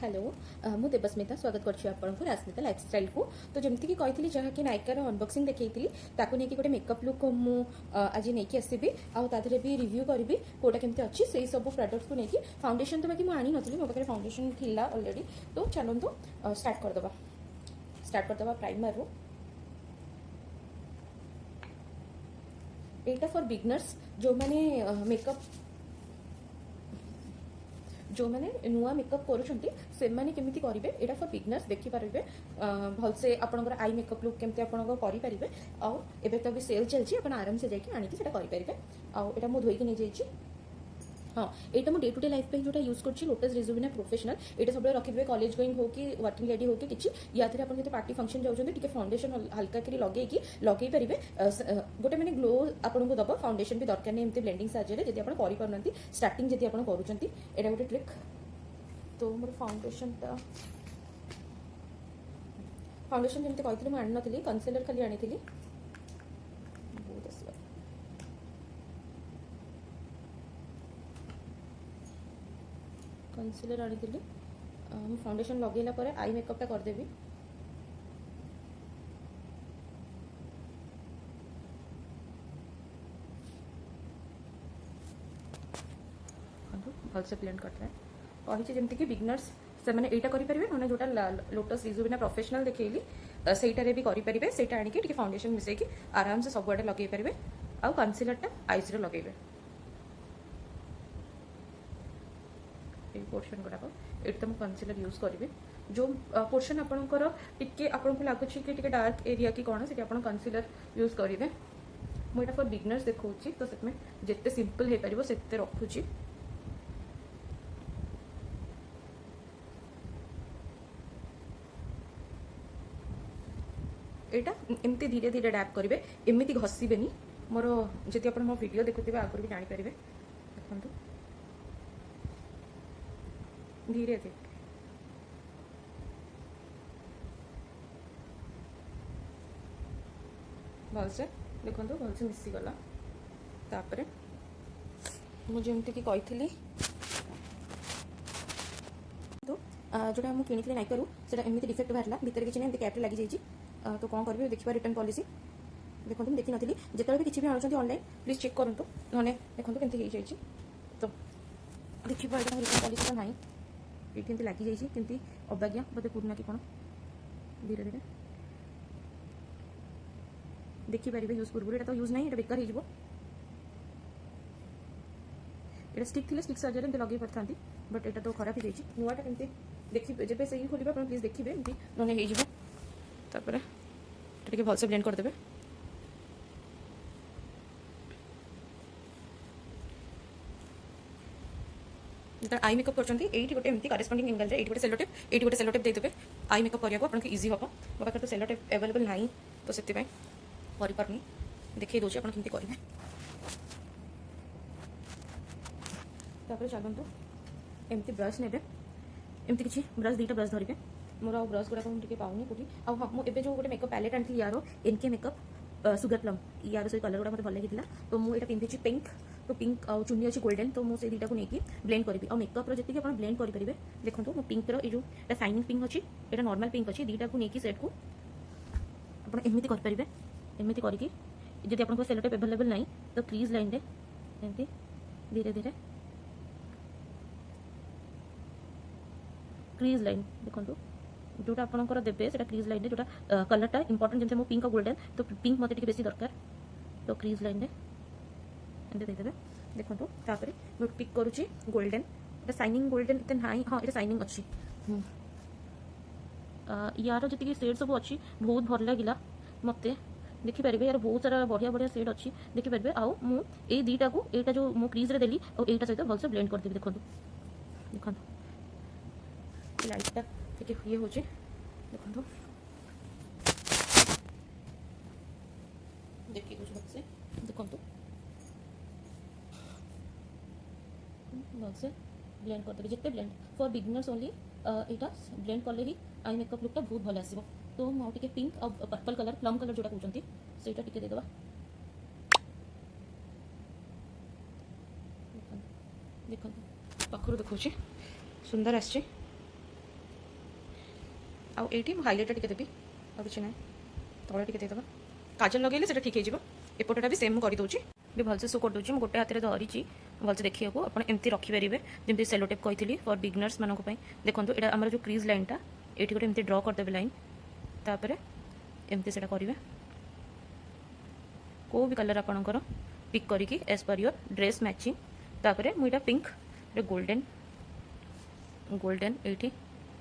Hello मु देवस्मिता स्वागत करछि आपनको रास्मिता लाइफस्टाइल को। तो जमती कि कही जहाँ कि नायिकार अनबॉक्सिंग देखी ताकू नहीं गोटे मेकअप लुक मु आज नहीं आसबि आधे भी रिव्यू करी कौटा केमती अच्छी से सब प्रोडक्ट को लेकिन फाउंडेशन तो बाकी मुझे नी मो पाखे फाउंडेशन थिला ऑलरेडी। तो चलतु स्टार्ट करदे प्राइमर रू। एटा फॉर बिगनर्स जो मैंने मेकअप जो मैंने नुआ मेकअप करुँच से केमी करेंगे यहाँ फॉर बिगनर्स देखिपारे भलसे आपंकर आई मेकअप लुक केमती करेंगे आउ एबे तो अभी सेल चलती आप आराम से जाकि आनिकी करेंगे आउटा मुझे धोईकी नहीं जाइए। हाँ यहाँ मुझे डे टू डे लाइफ पे जोटा यूज कर लोटस रिजुविना प्रोफेशनल यहाँ सब रखिए कॉलेज गोइंग हो कि वर्किंग लेडी हो कि किसी या आप पार्टी फंक्शन जाऊँच फाउंडेशन हल्का कर लगे पारे गोटे मैंने ग्लो आपको दब फाउंडेशन भी दरकार नहीं एमती ब्लेंडिंग साहाय्य जब आप करना स्टार्टिंग जब आप करुँच यहाँ गोटे ट्रिक। तो मोर फाउंडेशन जमी कहती मुझे आनी नी कनसिलर खाली आनी बहुत आस कनसिलर आनी फाउंडेशन लगेला पर आई मेकअपटा करदेवी। भलसे ब्लेंड करता है कही जमती कि बिगनर्स से मैंने यहाँ करेंगे ना जोटा लोटस रिजुविना प्रोफेशनल देखली सहीटारे भी करेंगे से आनिकी फाउंडेशन मिसेकी आराम से सब आड़े लगे पारे आउ कनसिलरटा आईज रे लगेबे पोर्शन गुड़ाक ये तो मुझे कनसिलर यूज करी जो पोर्शन आपंकर टिके आपको लगुच कि डार्क एरिया कि कौन से कनसिलर यूज करेंगे मुझे फॉर बिगनर्स देखा तो से जिते सिंपल हो पार से रखुची। यहाँ एमती धीरे धीरे डैप करेंगे एमती घसीबेनी मोर जी आप मो वीडियो देखुवे आगुरी भी जानीपारे देखो धीरे धीरे भलसे देखो भलसे मिसीगला तापर मुझे कि कही तो जोटा मुझे किनी नाइकारू से एमती डिफेक्ट बाहर भितर किसी ना कैप्रे लगी जाइए तो कौन करेंगे देखिए रिटर्न पॉलिसी देखो देखी नी जिते भी किसी भी आणुंट ऑनलाइन प्लीज चेक करूँ ना देखो केमती हो तो देखिए रिटर्न पॉलिसी तो ना ये लगी जाइए केमती अबाज्ञा बोधे पुराना कि कौन धीरे धीरे देखिपारे यूज पूर्व तो यूज नहीं बेकार हो स्टिक थी स्टिक साहाଯ୍य लगे पारि बट यहाँ तो खराब हो जाए नुआटा केमती देखिए जब से खोल प्लीज देखिए एमती ना भलसे ब्लेंड करदे। आई मेकअप कर गोटे एमती करेस्पॉन्डिंग एंगल रे गोटे सेलोटेप देदेवे आई मेकअप करने इजी हम मो पाखे तो सेलोटेप अवेलेबल ना तो से पार्नी देखिए दूसरी आप केमती करेंगे चलतु एमती ब्रश ने एमती किसी ब्रश दुईटा ब्रश धरिए मोर आ ब्रश गुड़ाक मुझे पाऊनी कौटी हाँ मुझे जो गोटे मेकअप पैलेट आनी यार एनके मेकअप सुगर प्लम यार से कलर गुड़ा मतलब भल लगी तो मुझे पिंधि पिंक तो पिंक आ चुनी अच्छी गोल्डन तो मुझे दुईटा को लेकिन ब्लेंड करी और मेकअप जी आप ब्लेंड करेंगे देखो मो पिंक रो शाइनिंग पिंक अच्छी यहाँ नॉर्मल पिंक अच्छी दुईटा को लेकिन सेट को आप एमती करेंगे एमती करके जब आपको सेलोटेप अवेलेबल ना तो क्रीज लाइन रे एमती धीरे धीरे क्रीज लाइन देखो जोटा आपंकर देवे से क्रीज लाइन जोटा कलरटा इंपोर्टेंट जैसे मो पिंक और गोल्डन तो पिंक मत बेसी दरकार तो क्रीज लाइन एमती देदेवे देखो तापर मैं पिक करुच्ची गोल्डन शाइनिंग गोल्डन इतने ना हाँ ये शाइनिंग अच्छी यार जी सेड सब अच्छी बहुत भल लगे मत देखिपारे यार बहुत सारा बढ़िया बढ़िया सेड अच्छी देखिपारे आउ मुझे दुईटा को यहाँ जो मो क्रीज रे देली और यहाँ सहित भलसे ब्लेंड करदेवी देखो देखो लाइटा ये हो देखो देखिए कुछ भलसे देखो भलसे ब्लेंड करदेवी जिते ब्लेंड फॉर बिगिनर्स ओनली यहाँ ब्लेंड कले ही आई मेकअप लुकटा बहुत भल आसो तो मुझे पिंक और पर्पल कलर प्लम कलर जोटा कहते से देदेवा देखो पाखर देखा सुंदर आसी आउ ये हाइलाइटर टिके देवी और किसी ना तले टिके देदेबा काजल लगेले से ठीक हो एपटा भी सेम कर दूसरी भी भलसे शो कर दूसरी मुझे गोटे हाथ में धरी भलसे देखिए आप एमती रखिपारे जमी सेलोटेप कही फॉर बिगनर्स मानक देखो यहाँ आम जो क्रीज लाइनटा ये गोटे एमती ड्र करदेवे लाइन तापर एमती से करेंगे को भी कलर आपणकर पिक करिकी as per your dress matching तापर मुझे पिंक गोल्डन गोल्डन ये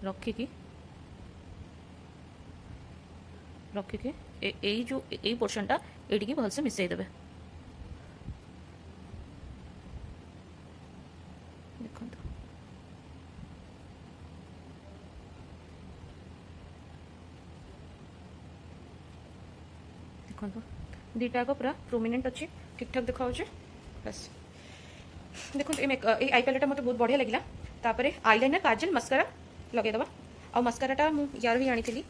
रखिकी रखिकी यही जो यही पोर्शनटा ये भलसे मिसईदेवे देखो देखो दीटा पूरा प्रोमिनेंट अच्छी ठीक ठाक देखा बस देखो ये आई पैलेट मत बहुत बढ़िया लगे तापर आईलाइनर काजल मस्कारा लगेदबा आ मस्काराटा यार भी आनी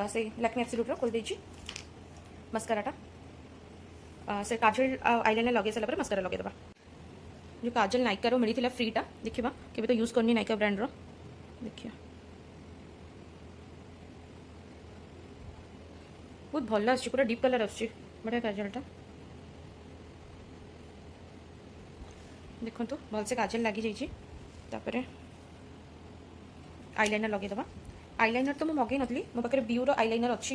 से लैक्मे एब्सोल्यूट खोल देछि मस्काराटा से काजल आईलाइनर लगे सारा मस्कारा लगेदबा जो काजल नायिकार मिली फ्रीटा देखा के तो यूज करनी नायिका ब्रांड रो देखिए बहुत भल आस पूरा डीप कलर आस बढ़िया काजलटा देखो भलसे काजल लगी जापर आईलाइनर लगेदबा आईलाइनर तो मुझे मगे नी मो पाखे ब्यूर आईलाइनर अच्छी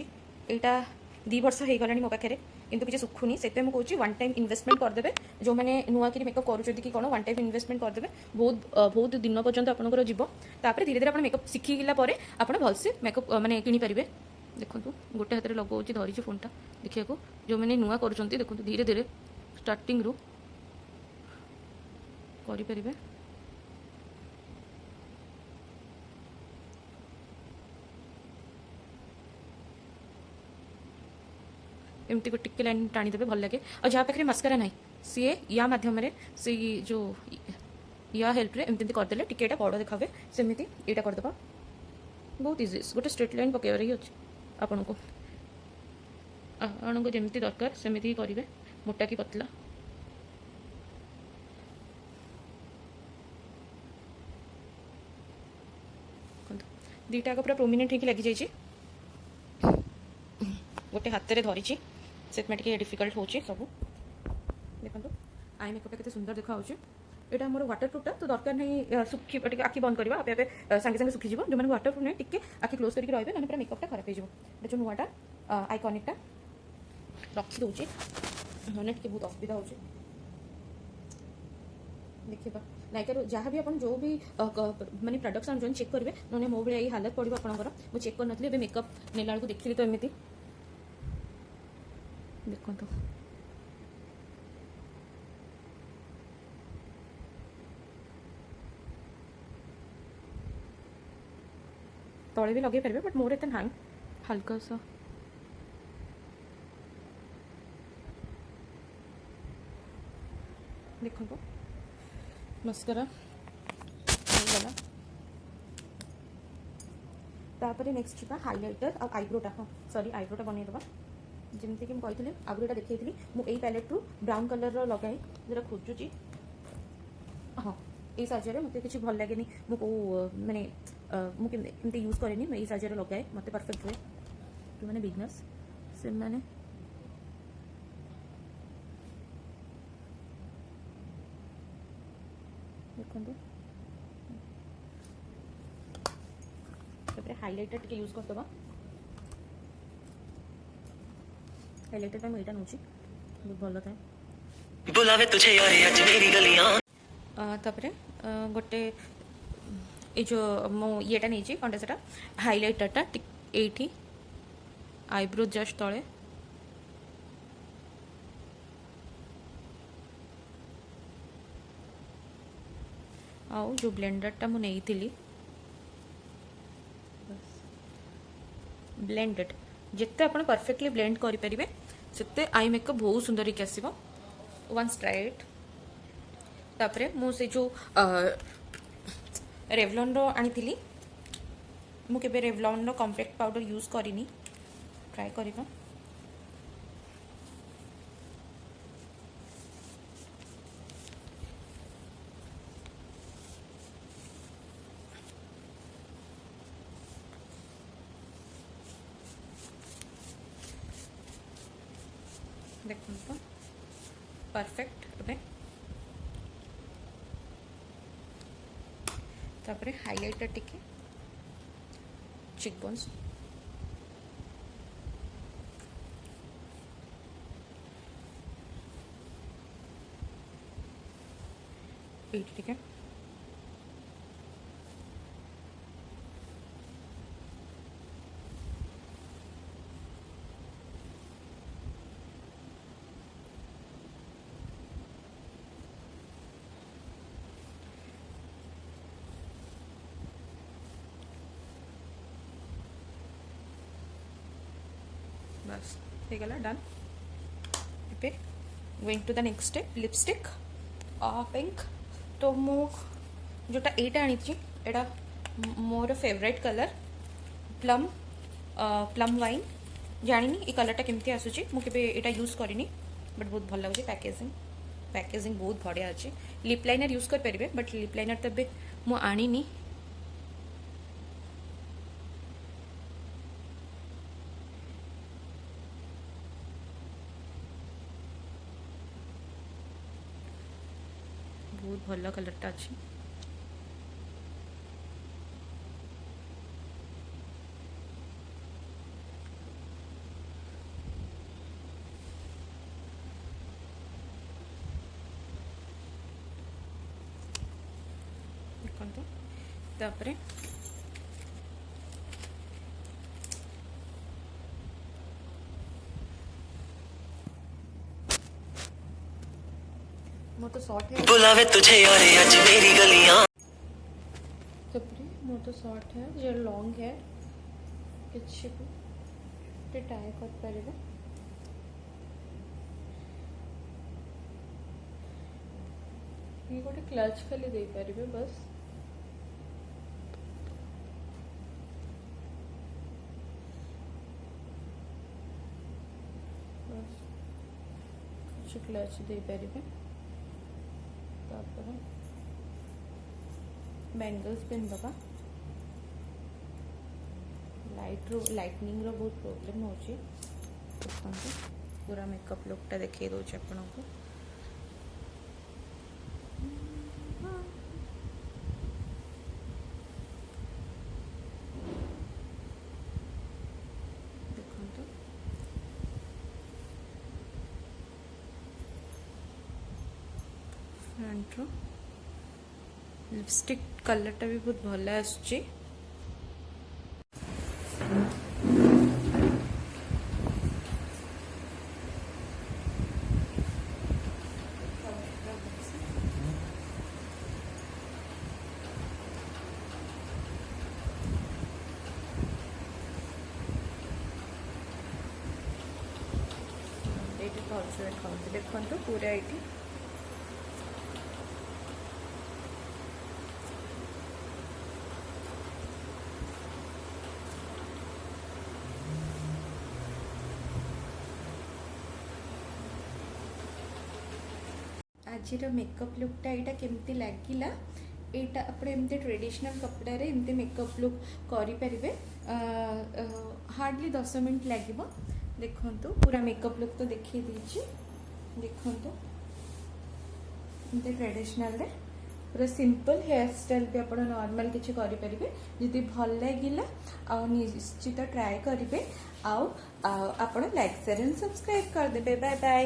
यहाँ 2 वर्ष हो गलानी मो पाखे किंतु किसी सुखुनी से मुझे वन टाइम इन्वेस्टमेंट करदे जो मैंने नुआ कि मेकअप करुँच कि कौन वन टाइम इन्वेस्टमेंट करदे बहुत बहुत दिन पर्यंत आपंकर जीव तापर धीरे धीरे आप मेकअप शिखिला आप भलसे मेकअप माने किनीपारे देखो गोटे हाथ में लगाऊँ धरी फोनटा देखा जो मैंने नुआ कर देखो धीरे धीरे स्टार्टिंग रू करें एमती को टिके लाइन टाणीदेवे भल लगे और जहाँ पाखे मस्कारा ना सी या माध्यम से जो या हेल्प रे एमती करदे टिके बड़ देखा सेमती यहाँ करदे बहुत इजी गोटे स्ट्रेट लाइन पकेबार ही अच्छे आपन को जमी दरकार सेमती ही करेंगे मोटा कि पतला दीटा पूरा प्रोमिनेंट होगी लगी जाइए गोटे हाथ में धरी से डिफिकल्ट हो सब देखो आई मेकअप के सुंदर देखा यहाँ मोर वाटर प्रूफटा तो दरकार नहीं सुखी आखि बंद करवा आप सागे सागे सुखीज जो मैंने वाटर प्रूफ नहीं टिके आखि क्लोज करके रही ना पूरा मेकअपटा खराब हो जो नुआटा आइकनिकटा रखीदे मैंने टे बहुत असुविधा हो देखा नायिकार जहाँ भी आप जो भी माने प्रोडक्ट्स आनुन चेक करेंगे ना मो भाई हालत पड़ो आपंकर मुझे चेक कर मेकअप नेला बेलू देखी तो एमती देखो तले भी लगे पारे बट मोर एत ना हल्का सा देखो मस्कारा तापर नेक्स्ट जी हाइलाइटर और आईब्रोटा हाँ सॉरी आईब्रोटा बनईदबा जमती कि कही आगुरीटा देखी मुझे पैलेट रू ब्राउन कलर लगाए जो खोजुची हाँ ये साजर मत किसी भल लगे मुझे माने मुझे यूज कैनि ये साजर लगाए मत परफेक्ट हुए जो मैंने बिजनेस से मैंने देखो हाइलाइटर टे यूज करदबा हाइलाइटर पे मैं नौची बहुत भल थाए बुलावे तुझे यार आज मेरी गलियां तापरे गोटे ये जो मो येटा नहीं कौन से हाइलाइटरटा ये आईब्रो जस्ट तले आउ जो ब्लेंडरटा मु नहीं थी ब्लेंडेड जिते आप परफेक्टली ब्लेंड करेंगे से आई मेकअप बहुत सुंदर ही आसो वन स्ट्राइट तापर मुझे जो रेवलॉन रो आनी मुझे रेवलॉन रो कॉम्पैक्ट पाउडर यूज करिनी ट्राई करवा देखो परफेक्ट एबे तापरे हाइलाइटर टिके चिक बोन्स टिके बस हो गला डन पे going to the next step lipstick pink तो मु जोटा एटा आनी थी एटा मोर favourite colour plum plum wine जानी ये कलरटा केमती आसूची मु केबे एटा यूज करिनी बट बहुत भल लगुच पैकेजिंग पैकेजिंग बहुत बढ़िया अच्छे लिप लाइनर यूज कर पारे बट लिप लाइनर तो ए मु आनी बहुत भल कलरटा अच्छी देखो तापरे मोर तो शॉर्ट है बुलावे तुझे और आज मेरी गलियां तापरे मोर तो शॉर्ट है जो लॉन्ग है किछि को ते टाई कर परिबे ये गोटे क्लच खाली दे परिबे बस बस कुछ क्लच दे परिबे बैंगल्स पिन दबा लाइटनिंग रो बहुत प्रॉब्लम होची पूरा मेकअप लुकटा देखिए दौचे आपको देखो फ्रंट रो लिपस्टिक कलरटा भी बहुत भल आसुची देखो पूरा ये आज मेकअप लुकटा यहाँ केमती लगिला यहाँ आप ट्रेडिशनल कपड़ा रे एमती मेकअप लुक करें हार्डली 10 मिनट लगे देखो पूरा मेकअप लुक तो देखिए दीजिए देखो ट्रेडिशनल रे पूरा सिंपल हेयर स्टाइल भी आप नॉर्मल किसी करें जदि भल लगिला आ निश्चित ट्राए करेंगे आप लाइक शेयर एंड सब्सक्राइब करदे बाय बाय।